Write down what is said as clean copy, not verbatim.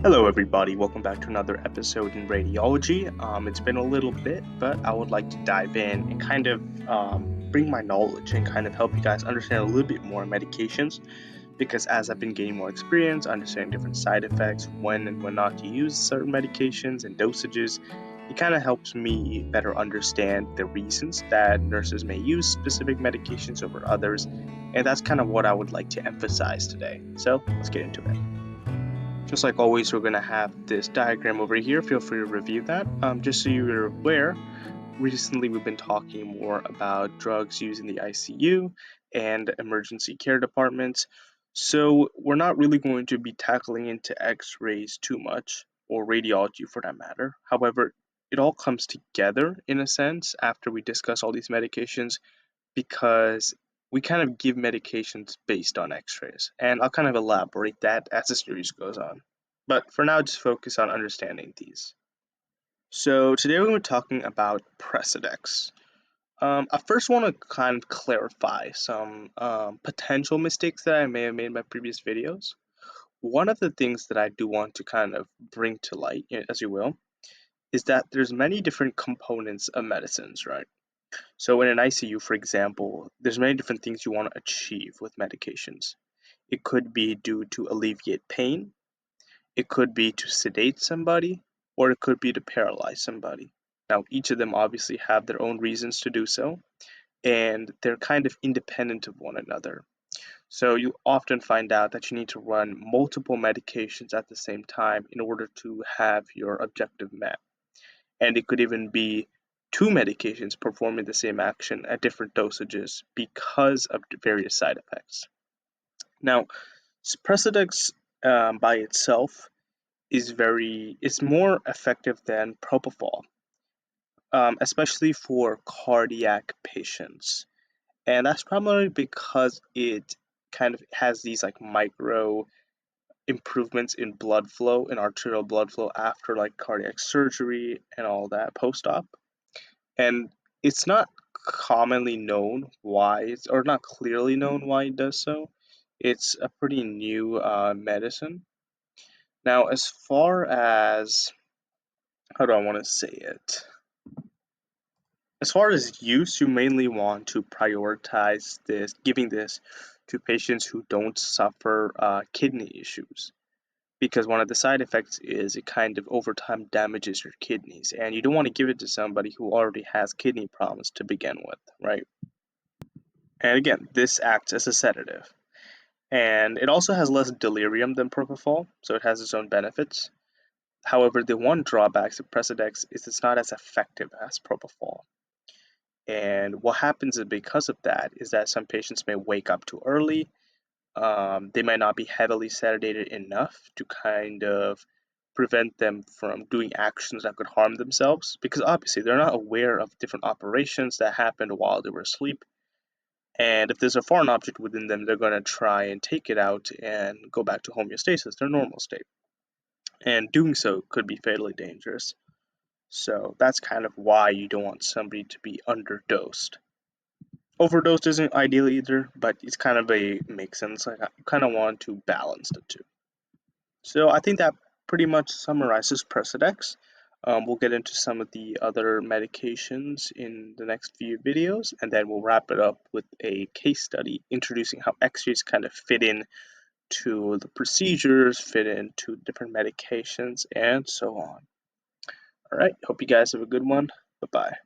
Hello everybody, welcome back to another episode in Radiology. It's been a little bit, but I would like to dive in and kind of bring my knowledge and kind of help you guys understand a little bit more medications, because as I've been gaining more experience, understanding different side effects, when and when not to use certain medications and dosages, it kind of helps me better understand the reasons that nurses may use specific medications over others, and that's kind of what I would like to emphasize today. So let's get into it. Just like always, we're going to have this diagram over here. Feel free to review that. Just so you're aware, recently we've been talking more about drugs used in the ICU and emergency care departments. So we're not really going to be tackling into x-rays too much, or radiology for that matter. However, it all comes together in a sense after we discuss all these medications, because we kind of give medications based on x-rays, and I'll kind of elaborate that as the series goes on. But for now, just focus on understanding these. So today we're talking about precedex. I first want to kind of clarify some potential mistakes that I may have made in my previous videos. One of the things that I do want to kind of bring to light, as you will, is that there's many different components of medicines, right? So in an ICU, for example, there's many different things you want to achieve with medications. It could be due to alleviate pain, it could be to sedate somebody, or it could be to paralyze somebody. Now, each of them obviously have their own reasons to do so, and they're kind of independent of one another. So you often find out that you need to run multiple medications at the same time in order to have your objective met. And it could even be two medications performing the same action at different dosages because of various side effects. Now, precedex by itself is more effective than propofol, especially for cardiac patients, and that's primarily because it kind of has these like micro improvements in blood flow, in arterial blood flow after like cardiac surgery and all that post-op. And it's not commonly known why, or not clearly known why it does so. It's a pretty new medicine. Now, as far as, how do I want to say it? As far as use, you mainly want to prioritize giving this to patients who don't suffer kidney issues, because one of the side effects is it kind of over time damages your kidneys, and you don't want to give it to somebody who already has kidney problems to begin with, right? And again, this acts as a sedative. And it also has less delirium than propofol, so it has its own benefits. However, the one drawback to precedex is it's not as effective as propofol. And what happens is, because of that, is that some patients may wake up too early. They might not be heavily sedated enough to kind of prevent them from doing actions that could harm themselves, because obviously they're not aware of different operations that happened while they were asleep. And if there's a foreign object within them, they're going to try and take it out and go back to homeostasis, their normal state. And doing so could be fatally dangerous. So that's kind of why you don't want somebody to be underdosed. Overdosed isn't ideal either, but it's kind of a makes sense. Like, you kind of want to balance the two. So I think that pretty much summarizes precedex. We'll get into some of the other medications in the next few videos, and then we'll wrap it up with a case study introducing how x-rays kind of fit in to the procedures, fit into different medications, and so on. All right, hope you guys have a good one. Bye-bye.